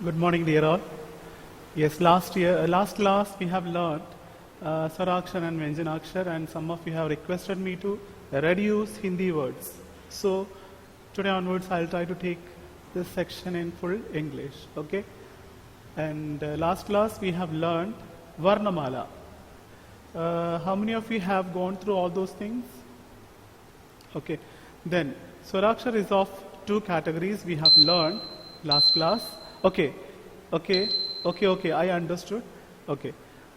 Good morning, dear all. Yes, last class we have learned Swarakshar and Vyanjanakshar, and some of you have requested me to reduce Hindi words. So today onwards, I'll try to take this section in full English. Okay? And last class we have learned Varnamala. How many of you have gone through all those things? Okay. Then Swarakshar is of two categories we have learned last class. Okay, I understood. Okay.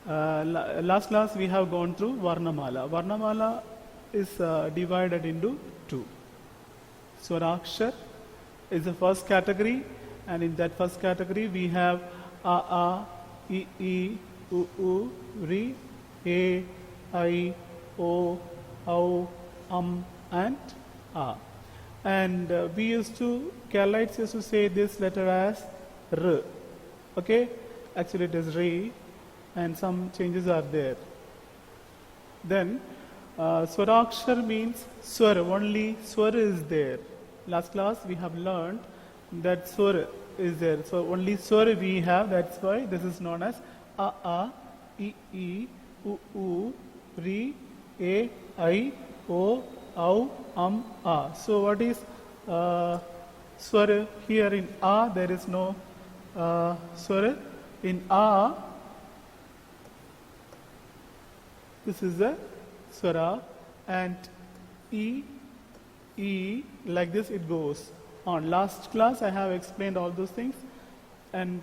Last class we have gone through Varnamala. Varnamala is divided into two. Swarakshar is the first category, and in that first category we have A, I, U, Ri, A, I, O, and A. And Keralites used to say this letter as R. Okay? Actually it is Re, and some changes are there. Then Swarakshar means Swar, only Swar is there. Last class we have learned that Swar is there. So only Swar we have, that's why this is known as A, I, U, Ri, A, I, O, A. So what is Swar here in A? There is no Swar. In A, this is the Swara, and E, like this it goes on. Last class I have explained all those things, and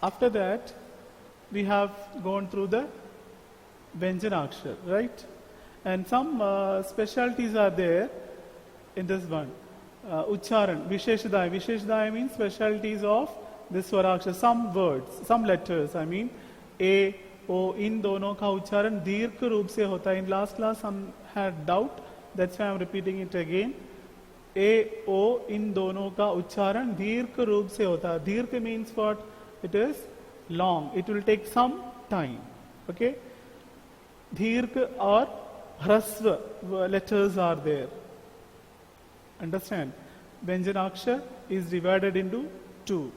after that we have gone through the Vyanjanakshar, right? And some specialties are there in this one. Ucharan, Visheshdaya. Visheshdaya means specialties of this Swarakshar. Some words, some letters, I mean, A, O, in दोनों का उच्चारण दीर्घ रूप से होता है. In last class some had doubt, that's why I'm repeating it again. A, O, in दोनों का उच्चारण दीर्घ रूप से होता है. दीर्घ means what? It is long. It will take some time. Okay? दीर्घ और hrasva letters are there. Understand? Vyanjanakshar is divided into two.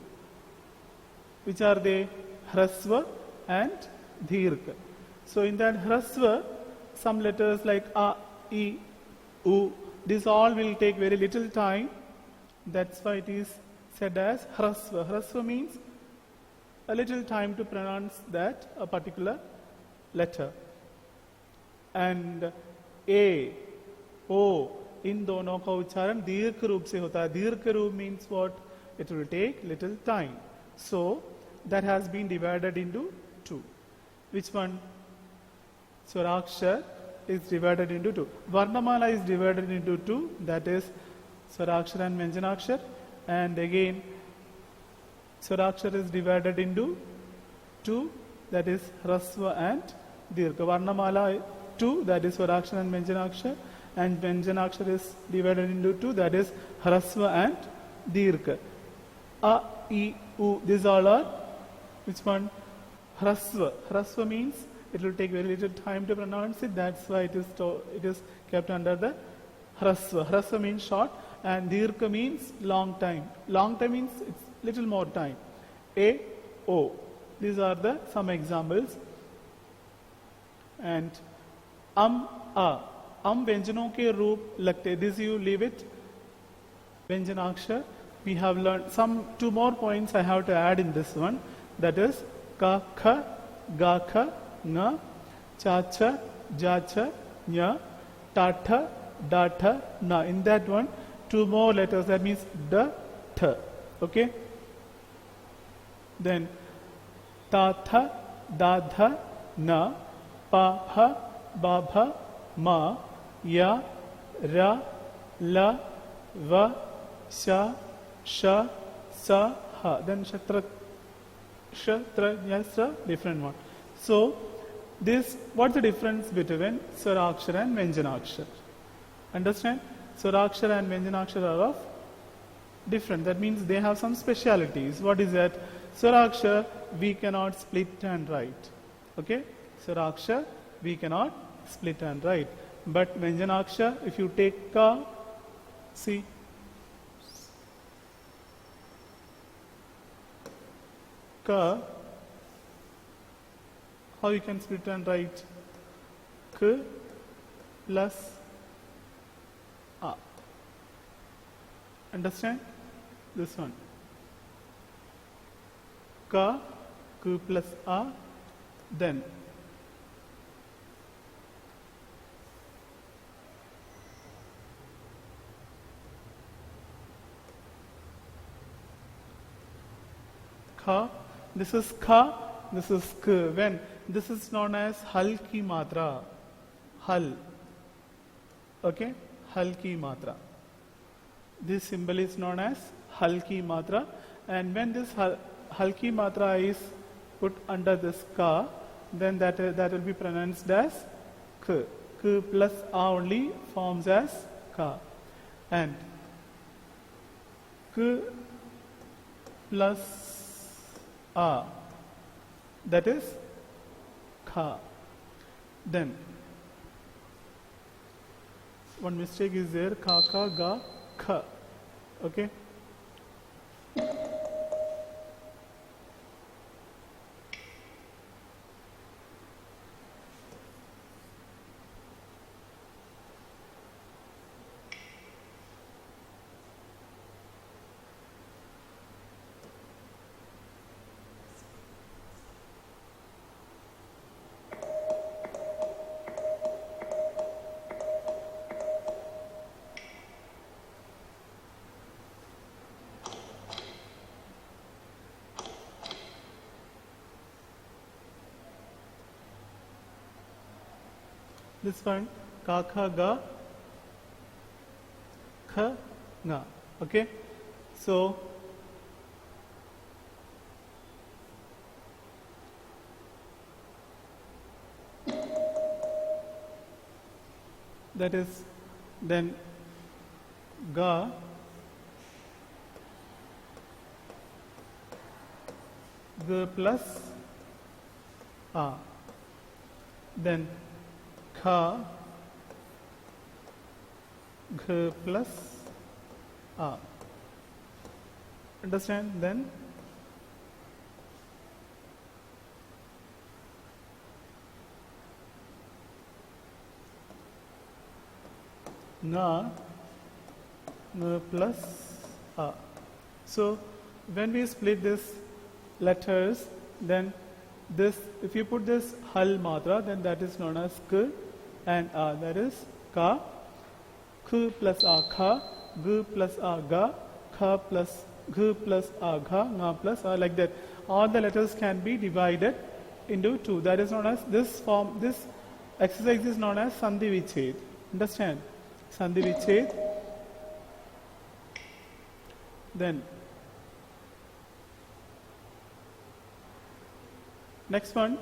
Which are they? Hrasva and Dhirka. So in that Hrasva, some letters like A, I, U, this all will take very little time. That's why it is said as Hrasva. Hrasva means a little time to pronounce that a particular letter. And A, O, इन दोनों का उच्चारण दीर्घ रूप से होता है. दीर्घ रूप means what? It will take little time. So that has been divided into two. Which one? Swarakshar is divided into two. Varnamala is divided into two. That is Swarakshar and Vyanjanakshar. And again Swarakshar is divided into two. That is Hrasva and Dirgha. Varnamala two. That is Swarakshar and Vyanjanakshar. And Vyanjanakshar is divided into two, that is Hrasva and Dirgha. A, I, U, these all are, which one? Hrasva. Hrasva means it will take very little time to pronounce it, that's why it is kept under the Hrasva. Hrasva means short, and Dirgha means long time. Long time means it's little more time. A, O. These are the some examples. And A. व्यंजनों के रूप लगते. This you leave it. Vyanjanakshar. We have learned some two more points I have to add in this one. That is ka, kha, ga, kha, nga, cha, cha, ja, cha, nya, ta, tha, da, tha, na. In that one, two more letters. That means da, tha. Okay. Then ta, tha, da, tha, na, pa, ha, ba, bha, ma, Ya, Ra, La, Va, Sha, Sha, Sa, Ha. Then Shatra, Yasra, different one. So, what's the difference between Swarakshar and Vyanjanakshar? Understand? Swarakshar and Vyanjanakshar are of different. That means they have some specialities. What is that? Swarakshar, we cannot split and write. Okay? Swarakshar, we cannot split and write. But Vyanjanakshar, if you take ka, see, ka, how you can split and write k plus a. Understand this one? Ka, k plus a, then kha, this is kha, this is k. When this is known as hal ki matra, hal, okay, hal ki matra. This symbol is known as hal ki matra, and when this hal ki matra is put under this ka, then that will be pronounced as k. K plus a only forms as ka, and k plus a, that is kha. Then one mistake is there, ka ka ga kha, okay. This one, ka kha ga kha nga, okay. So that is then ga g plus a, then kha g plus a. Understand? Then nga g plus a. So when we split this letters, then this, if you put this hal matra, then that is known as k, and a, that is ka, k plus a kha, g plus a ga, kha plus g plus a gha, nga plus a, like that. All the letters can be divided into two. That is known as, this form, this exercise is known as sandhi viched. Understand? Sandhi viched. Then next one,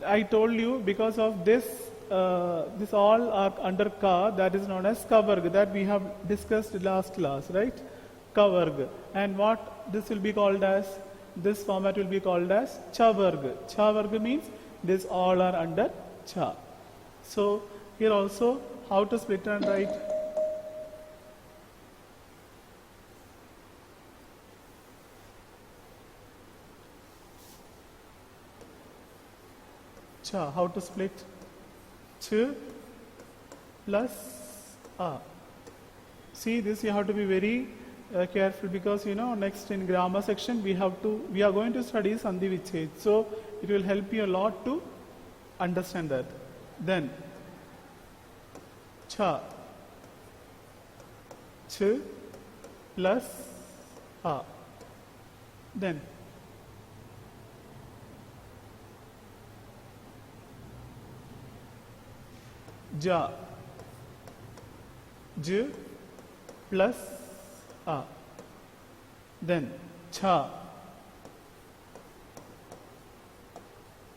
I told you because of this, this all are under ka, that is known as kavarg, that we have discussed last class, right? Kavarg. And what this will be called as, this format will be called as chavarg. Chavarg means this all are under cha. So here also, how to split and write cha, how to split ch plus a. See, this you have to be very careful, because next in grammar section we are going to study sandhi viched, so it will help you a lot to understand that. Then cha, ch plus a, then ja, j plus a, then cha,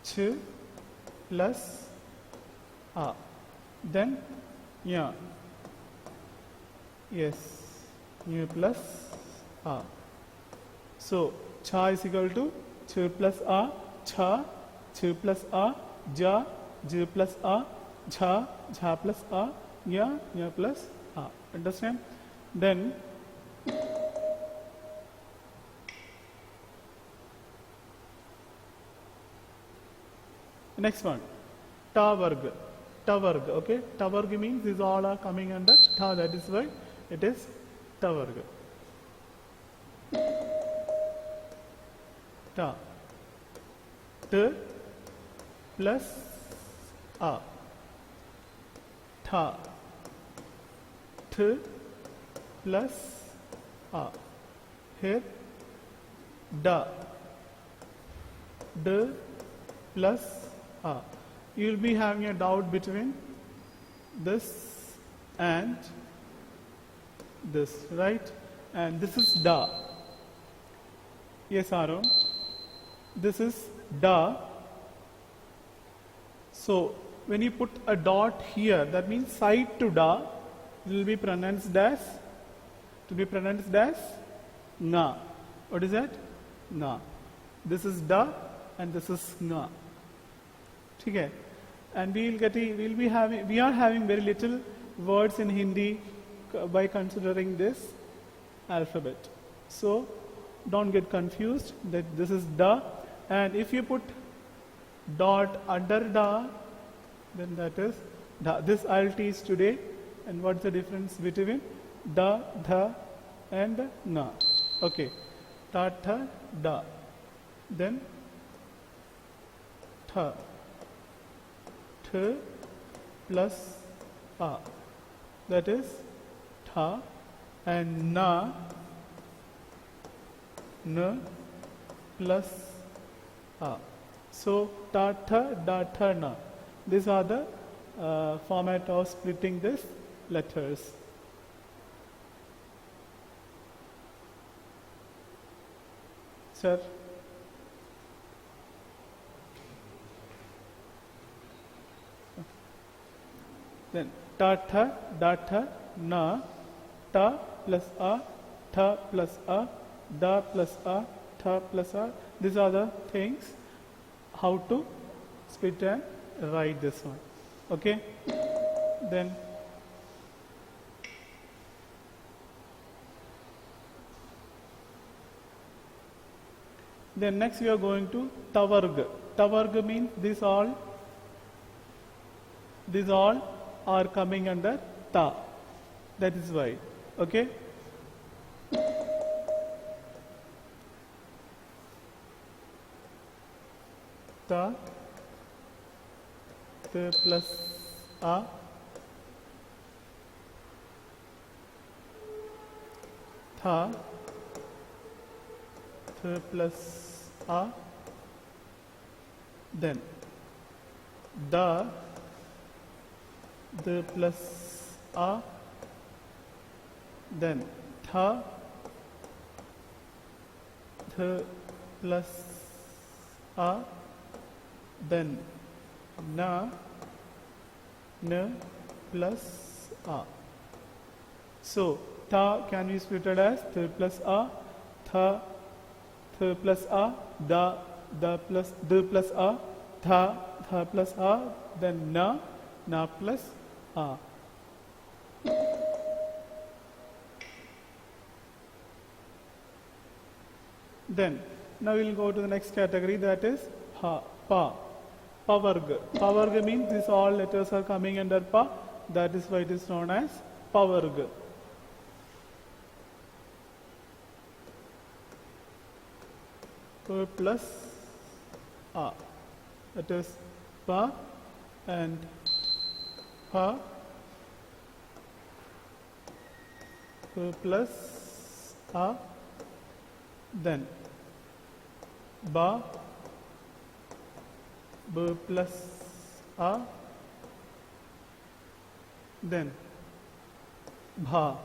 ch plus a, then ya, yes, ya plus a. So cha is equal to ch plus a, cha, ch plus a, ja, j plus a, jha, jha plus a, ya, ya plus a. Understand? Then Next one, ta varg. Ta varg, okay? Ta varg means these all are coming under ta, that is why it is ta varg. Ta. T plus a. Ta. T plus a. Here da. D plus a. You will be having a doubt between this and this, right? And this is da. Yes, Aaron. This is da. So when you put a dot here, that means side to da, it will be pronounced as nga. What is that? Nga. This is da and this is nga. Okay. And we are having very little words in Hindi by considering this alphabet. So don't get confused that this is da, and if you put dot under da, then that is da. This I'll teach today. And what's the difference between da, dha and na? Okay. Ta, tha, da. Then tha. Th plus a. That is tha. And na, n plus a. So ta, tha, da, tha, na. These are the format of splitting these letters. Sir? Then ta, tha, da, tha, na, ta plus a, tha plus a, da plus a, tha plus a. These are the things how to split and write this one. Okay? Then next we are going to tavarg. Tavarg means these all are coming under ta. That is why. Okay? Ta, t plus a, tha, th plus a, then da, d plus a, then tha, th plus a, then na, n plus a. So tha can be split as th plus a, tha, th plus a, da, plus d plus a, tha, plus a, then na plus a. Then now we will go to the next category, that is pa. Pavarg. Pavarg means these all letters are coming under pa. That is why it is known as pavarg. Pa plus a. That is pa and pa. Pa plus a. Then ba, b plus a, then bha,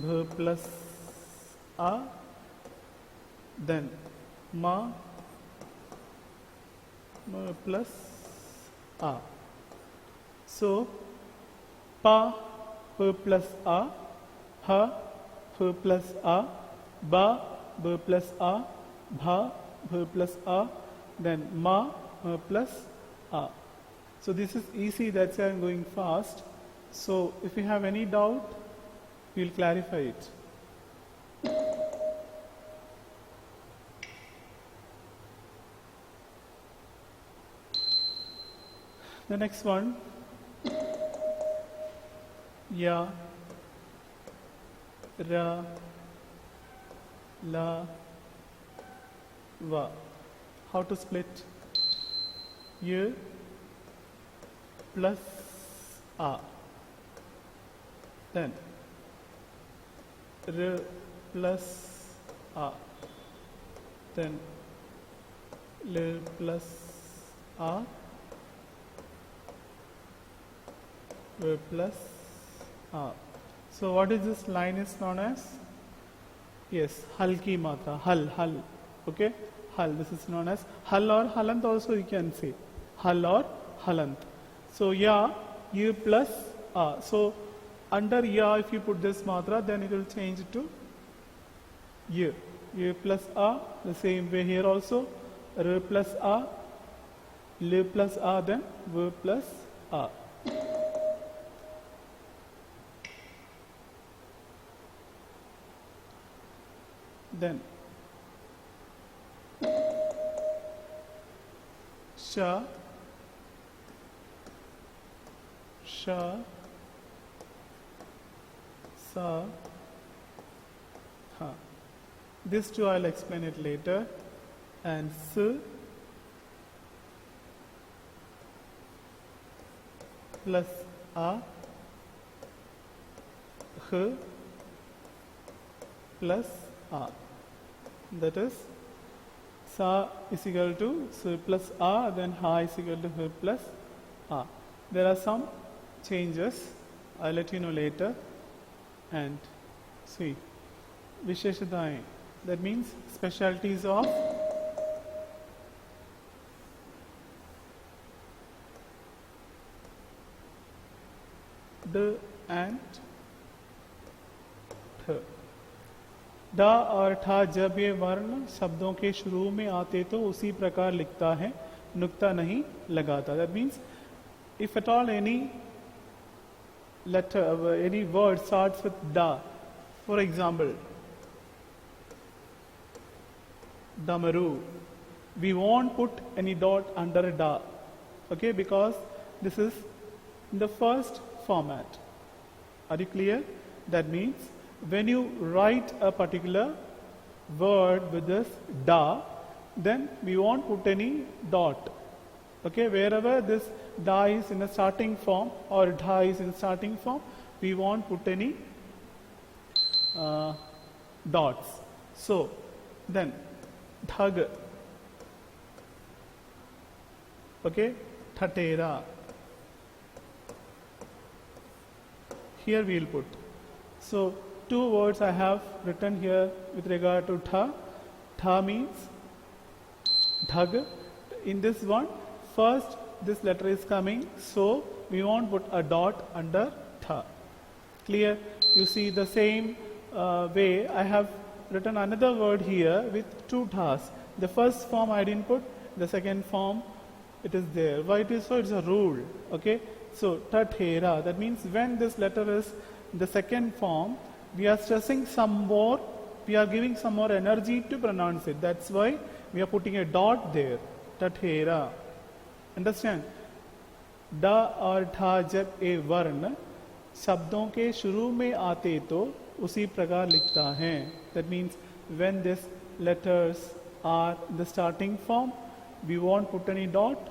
bh plus a, then ma, m plus a. So pa, p plus a, ha, f plus a, ba, b plus a, bha, bh plus a, then ma, m plus a. So this is easy, that's why I am going fast. So if you have any doubt, we will clarify it. The next one, ya, ra, la, va. How to split? Y plus a. Then r plus a. Then l plus a. R plus a. So what is this line is known as? Yes, hal ki matra. Hal. Okay, hal. This is known as hal or halant. Also you can say hal or halant. So ya, y plus a. So under ya, if you put this matra, then it will change to y. Y plus a. The same way here also. R plus a. L plus a. Then v plus a. Then sha, sa, ha. This two I'll explain it later. And s plus a, h plus a. That is sa is equal to s plus a, then ha is equal to h plus a. There are some changes. I'll let you know later. And see, Visheshadaye, that means specialties of d and th. डा और ठा जब ये वर्ण शब्दों के शुरू में आते तो उसी प्रकार लिखता है, नुक्ता नहीं लगाता. That means if at all any letter, any word starts with da, for example, damaru, we won't put any dot under da, okay, because this is in the first format. Are you clear? That means when you write a particular word with this da, then we won't put any dot. Okay, wherever this da is in a starting form or dha is in starting form, we won't put any dots. So then dhag, okay, thatera. Here we will put. So two words I have written here with regard to tha. Tha means dhag. In this one, first this letter is coming, so we won't put a dot under tha. Clear? You see the same way I have written another word here with two thas. The first form I didn't put, the second form it is there. Why it is so? It's a rule. Okay? So tathera, that means when this letter is in the second form, we are stressing some more, we are giving some more energy to pronounce it. That's why we are putting a dot there. Tathera. Understand? Da और ठा जब ए वर्ण शब्दों के शुरू में आते तो उसी प्रकार लिखता है. That means when these letters are in the starting form, we won't put any dot.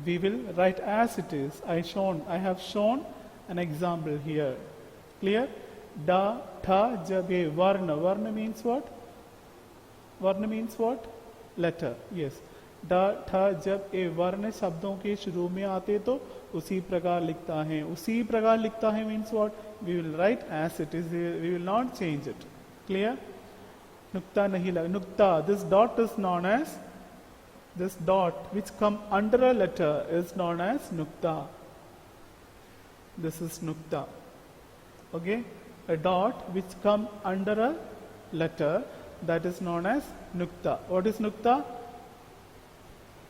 We will write as it is. I have shown an example here. Clear? Da, tha, jab, ye, varna. Varna means what? Varna means what? Letter. Yes. Da, tha, jab, ye, varna शब्दों के शुरू में आते तो उसी प्रकार लिखता है. उसी प्रकार लिखता है means what? We will write as it is. We will not change it. Clear? Nukta nahi lag. Nukta. This dot is known as, this dot which come under a letter is known as nukta. This is nukta. Okay? A dot which come under a letter, that is known as nukta. What is nukta?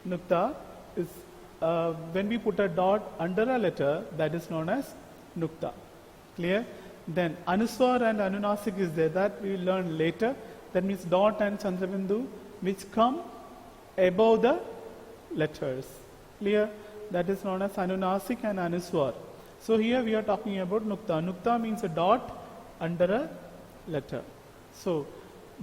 Nukta is when we put a dot under a letter, that is known as nukta. Clear? Then anuswar and anunasik is there, that we will learn later. That means dot and chandrabindu which come above the letters. Clear? that is known as Anunasik and Anuswar. So here we are talking about Nukta. Nukta means a dot under a letter. So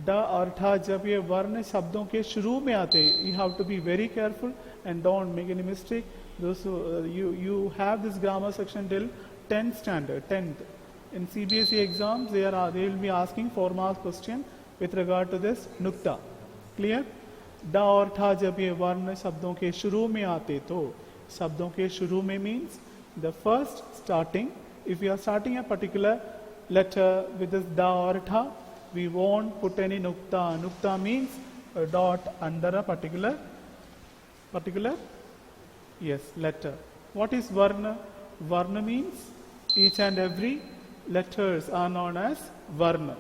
ड और ठ जब ये वर्ण शब्दों के शुरू में आते हैं, you have to be very careful and don't make any mistake. Those you have this grammar section till 10th standard, 10th. In CBSE exams, they will be asking 4 marks question with regard to this nukta. Clear? ड और ठ जब ये वर्ण शब्दों के शुरू में आते तो शब्दों के शुरू में means the first starting. If you are starting a particular letter with this da or tha, we won't put any nukta. Nukta means a dot under a particular letter. What is varna? Varna means each and every letters are known as varna.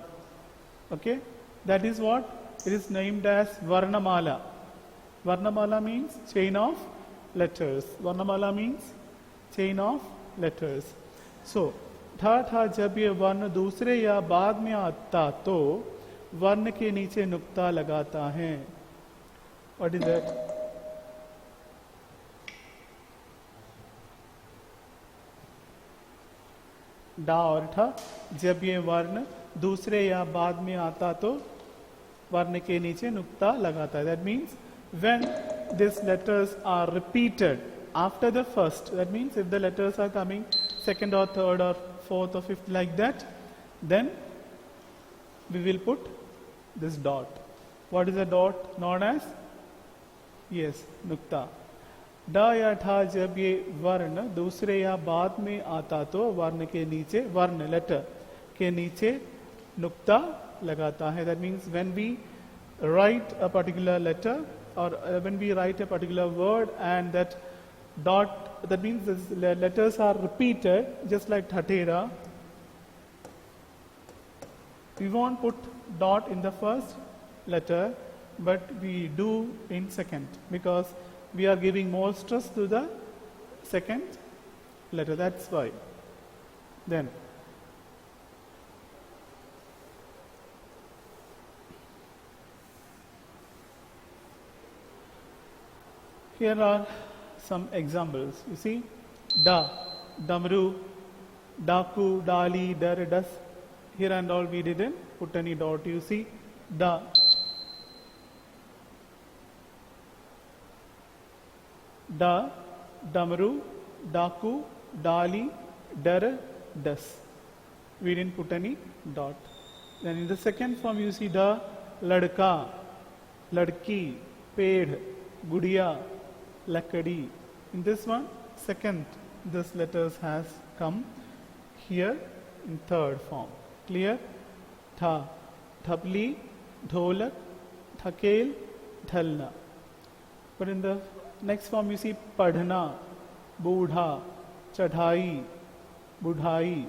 Okay, that is what it is named as varnamala. Varnamala means chain of letters. Varnamala means chain of letters. So था जब ये वर्ण दूसरे या बाद में आता तो वर्ण के नीचे नुक्ता लगाता है. What is that? डा और ठा जब ये वर्ण दूसरे या बाद में आता तो वर्ण के नीचे नुक्ता लगाता है. That means when these letters are repeated after the first, that means if the letters are coming second or third or fourth or fifth like that, then we will put this dot. What is a dot known as? Yes, nukta. डा या ठा जब ये वर्ण दूसरे या बाद में आता तो वर्ण के नीचे, वर्ण लेटर के नीचे नुक्ता लगाता है. That means when we write a particular letter or when we write a particular word and that dot, that means the letters are repeated just like Thatera. We won't put dot in the first letter, but we do in second because we are giving more stress to the second letter. That's why. Then here are some examples. You see, da, damru, daku, dali, dar, das. Here and all we didn't put any dot. You see, da, da, damru, daku, dali, dar, das. We didn't put any dot. Then in the second form you see da, ladka, ladki, ped, gudiya, lakadi. In this one, second, this letters has come here in third form. Clear? Tha, thapli, dholak, thakel, dhalna. But in the next form you see padhna, budha, chadhai, budhai,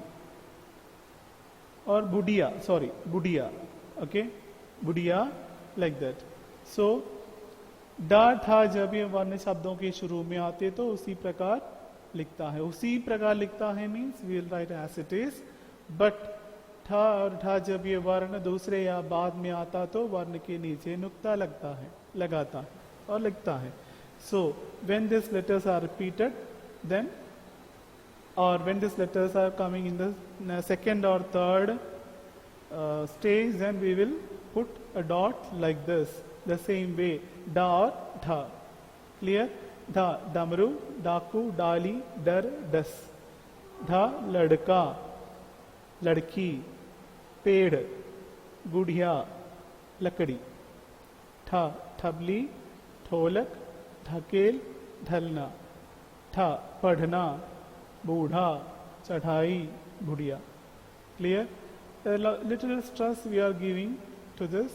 or budiya. Okay? Budiya, like that. So डा ठा जब ये वर्ण शब्दों के शुरू में आते तो उसी प्रकार लिखता है. उसी प्रकार लिखता है means we will write as it is. But ठा और ठा जब ये वर्ण दूसरे या बाद में आता तो वर्ण के नीचे नुक्ता लगाता है और लिखता है. So when this letters are repeated then और when this letters are coming in the second और third stage, then we will put a dot like this. The same way, da or dha. Clear? Dha, damru, daku, dali, dar, das. Dha, ladka, ladki, ped, gudhiya, lakadi. Tha, thabli, tholak, dhakel, dhalna. Tha, padhna, budha, chadhai, budiya. Clear? A little stress we are giving to this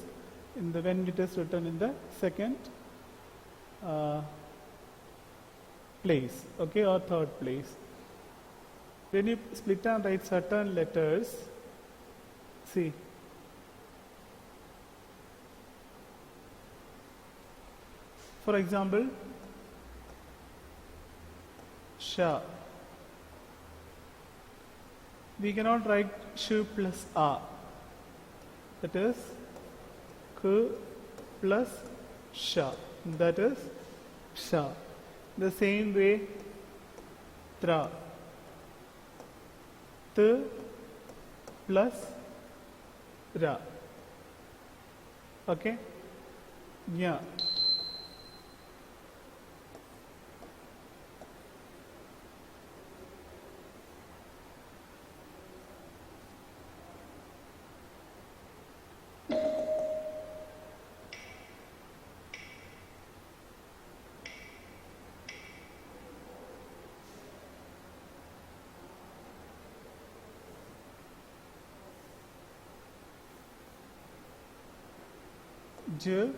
in the when it is written in the second place, okay, or third place. When you split and write certain letters, see, for example, sha. We cannot write sh plus a. That is k plus sha. That is sha. The same way, tra, t plus ra. Okay, nya, j,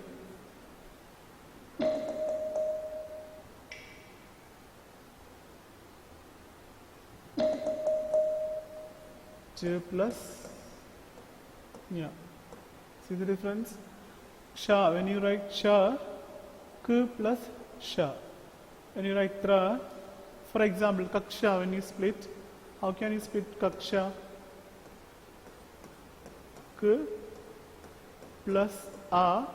j plus nya. See the difference? Sha, when you write sha, k plus sha. When you write tra, for example, kaksha, when you split, how can you split kaksha? K plus a,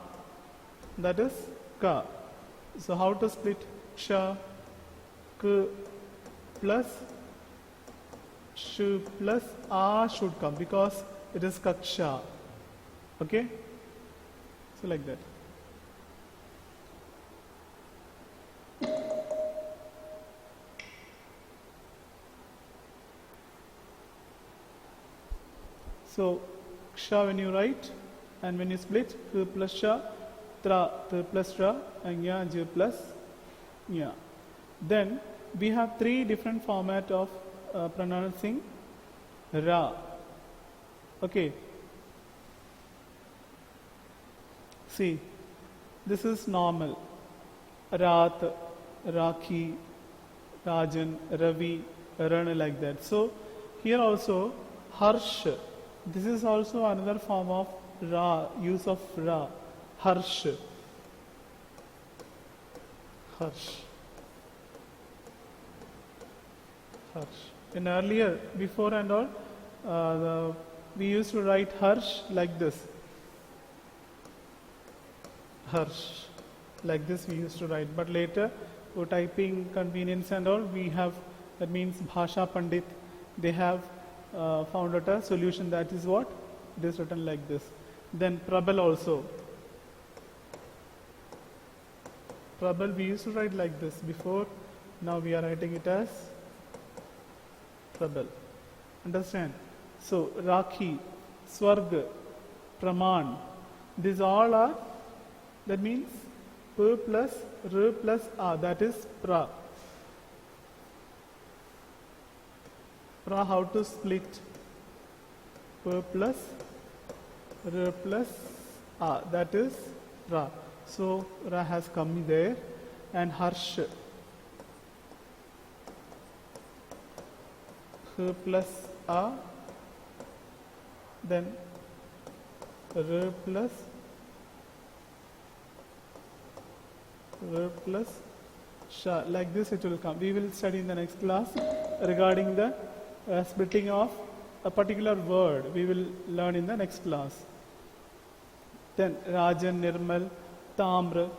that is ka. So how to split ksha? K plus sh plus a should come because it is kaksha. Okay? So like that. So ksha when you write and when you split, k plus sha, tra, t plus ra, and nya, j plus nya. Then we have three different format of pronouncing ra. Okay. See, this is normal. Rat, Rakhi, Rajan, Ravi, Ran, like that. So here also harsh. This is also another form of ra, use of ra. Harsh. Harsh. Harsh. In earlier, before and all, we used to write harsh like this. Harsh. Like this we used to write. But later, for typing convenience and all, we have, that means Bhasha Pandit, they have found out a solution that is what? It is written like this. Then Prabal also. Prabal we used to write like this before. Now we are writing it as Prabal. Understand? So Rakhi, Swarg, Praman, these all are, that means P plus R plus A, that is pra. Pra, how to split? P plus R plus A, that is ra. So ra has come there, and harsh. H plus A, then R plus sha. Like this it will come. We will study in the next class regarding the splitting of a particular word. We will learn in the next class. Then Rajan, Nirmal, Tamra,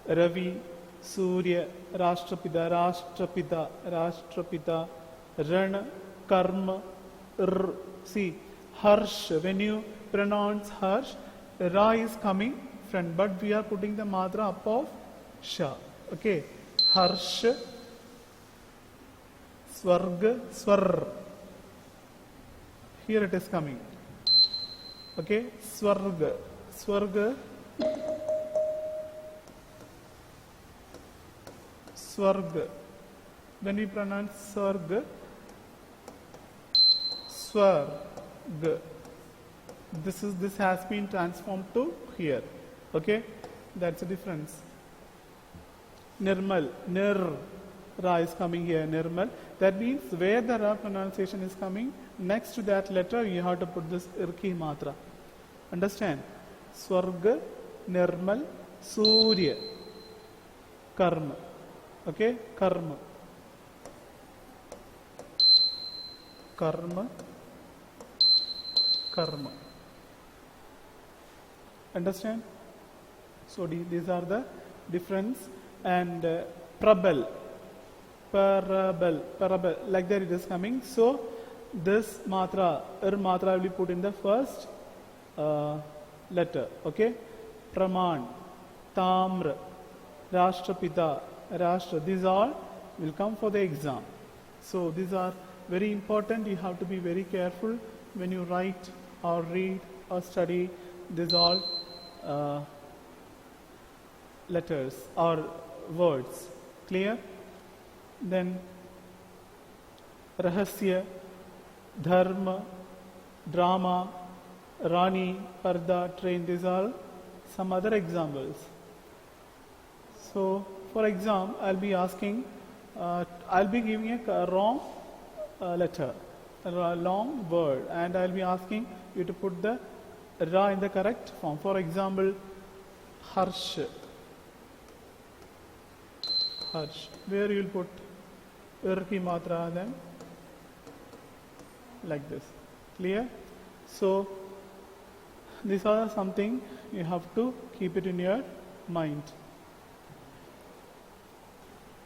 Ravi, Surya, Rashtrapita, Ran, Karma, See, harsh. When you pronounce harsh, ra is coming front, but we are putting the matra up of sha. Okay, harsh, swarg, swar. Here it is coming. Okay, swarg, swarg, swarg. When we pronounce swarg, swarg. This has been transformed to here. Okay, that's the difference. Nirmal, nir, ra is coming here, nirmal. That means where the ra pronunciation is coming, next to that letter you have to put this irki matra. Understand? Swarga, nirmal, surya, karma. Okay, karma. Karma, karma. Understand? So these are the difference. And prabal. parable, like that it is coming. So this matra, matra will be put in the first letter, okay? Praman, Tamra, Rashtrapita, Rashtra, these all will come for the exam. So these are very important. You have to be very careful when you write or read or study these all letters or words. Clear? Then Rahasya, Dharma, Drama, Rani, Parda, Train, these are some other examples. So for exam, I'll be asking, I'll be giving a wrong letter, a long word, and I'll be asking you to put the Ra in the correct form. For example, Harsh. Harsh. Where you will put ki matra, then like this. Clear? So these are something you have to keep it in your mind.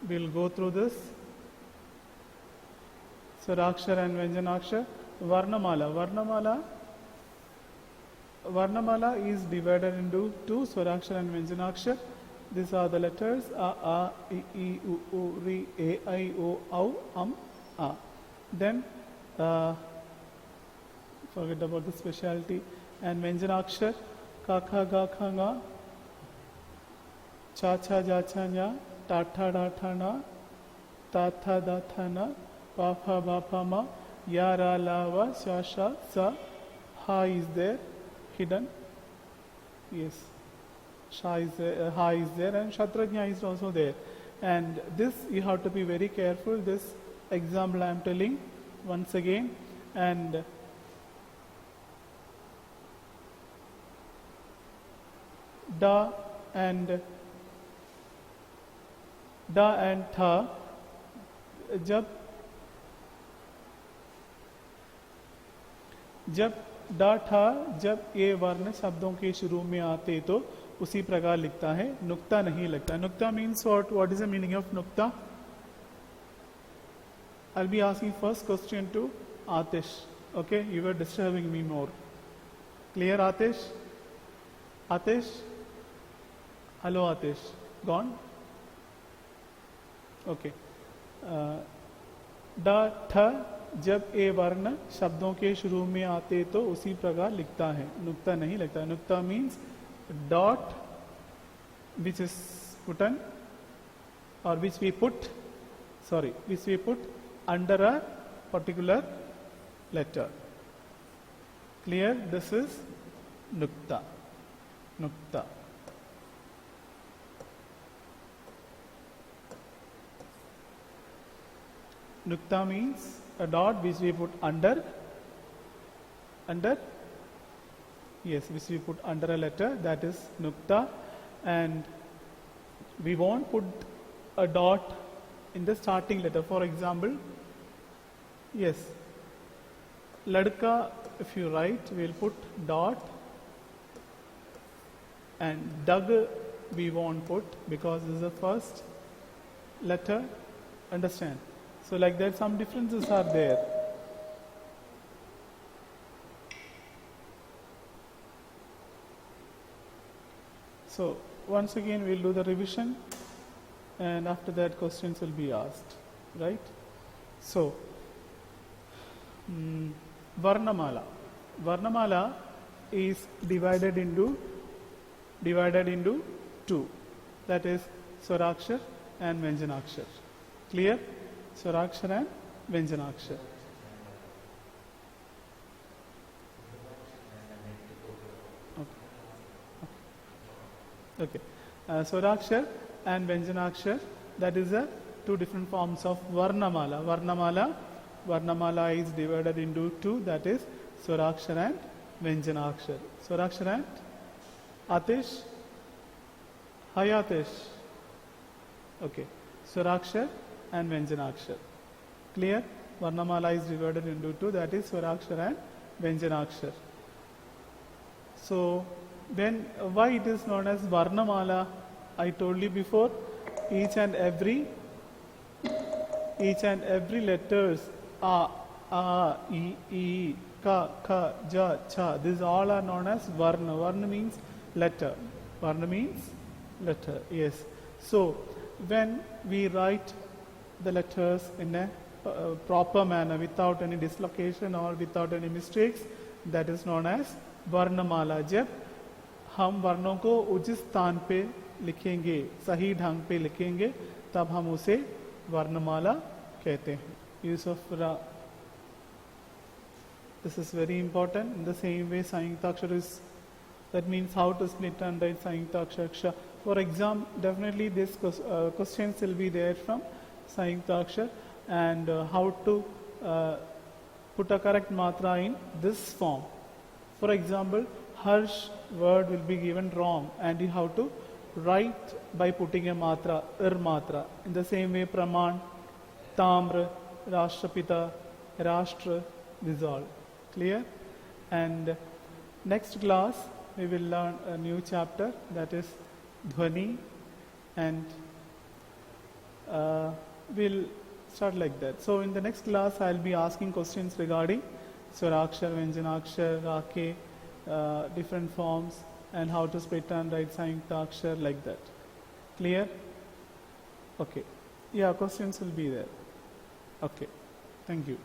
We'll go through this. Swarakshara and Vyanjanakshara. Varnamala. Varnamala is divided into two, Swarakshara and Vyanjanakshara. These are the letters A, I, U, Ri, A, I, O, Au, A. Then, forget about the specialty. And Vyanjanakshara, Ka, Kha, Ga, Kha, Nga, Cha, Cha, Ja, Cha, Nya, Ta, Tha, Da, Tha, Na, Ta, Tha, Da, Tha, Na, Pa, Pha, Ba, Pha, Ma, Ya, Ra, La, Va, Sha, Sha, Sa, Ha is there, hidden. Yes. Sha is there, Ha is there, and Shatrajna is also there. And this you have to be very careful. This example I am telling once again. And Da and Tha, जब डा ठा जब ये वर्ण शब्दों के शुरू में आते तो उसी प्रकार लिखता है, नुक्ता नहीं लगता. Nukta means what is the meaning of nukta? I'll be asking first question to Atish. Okay, you were disturbing me more. Clear, Atish? Atish? Hello, Atish. Gone? Okay. डा ठ जब ए वर्ण शब्दों के शुरू में आते तो उसी प्रकार लिखता है, नुक्ता नहीं लगता. नुक्ता means dot which is put on, or which we put under a particular letter. Clear? This is nukta. Nukta means a dot which we put under, which we put under a letter, that is nukta. And we won't put a dot in the starting letter. For example, yes, ladka, if you write, we'll put dot, and dag we won't put because this is the first letter. Understand? So like that, some differences are there. So once again we'll do the revision, and after that questions will be asked, right? So Varnamala is divided into two, that is Swarakshara and Vyanjanakshara. Clear? Swarakshara and Vyanjanakshara. Okay. Swarakshara and Vyanjanakshara, that is two different forms of Varnamala. Varnamala is divided into two, that is Swarakshara and Vyanjanakshara. Swarakshara and Atish. Hi Atish. Okay. Swarakshara and Vyanjanakshara. Clear? Varnamala is divided into two, that is Swarakshara and Vyanjanakshara. So then why it is known as Varnamala? I told you before, each and every each and every letters a, e, ka, ja, cha. These all are known as varna. Varna means letter. Varna means letter. Yes. So when we write the letters in a proper manner, without any dislocation or without any mistakes, that is known as वर्णमाला. जब हम वर्णों को उचित स्थान पे लिखेंगे, सही ढंग पे लिखेंगे, तब हम उसे वर्णमाला कहते हैं. Use of ra. This is very important. In the same way, Sanyuktakshara is, that means how to split and write Sanyuktakshara. For exam, definitely this questions will be there from Sanyuktakshara, and how to put a correct matra in this form. For example, harsh word will be given wrong, and you have to write by putting a matra, matra. In the same way, praman, tamra, rashtrapita, rashtra, these all. Clear? And next class we will learn a new chapter, that is dhvani, and we'll start like that. So in the next class I'll be asking questions regarding Swarakshar, Vyanjanakshar, Rake, different forms, and how to split and write Sanyuktakshar, like that. Clear? Okay. Yeah, questions will be there. Okay. Thank you.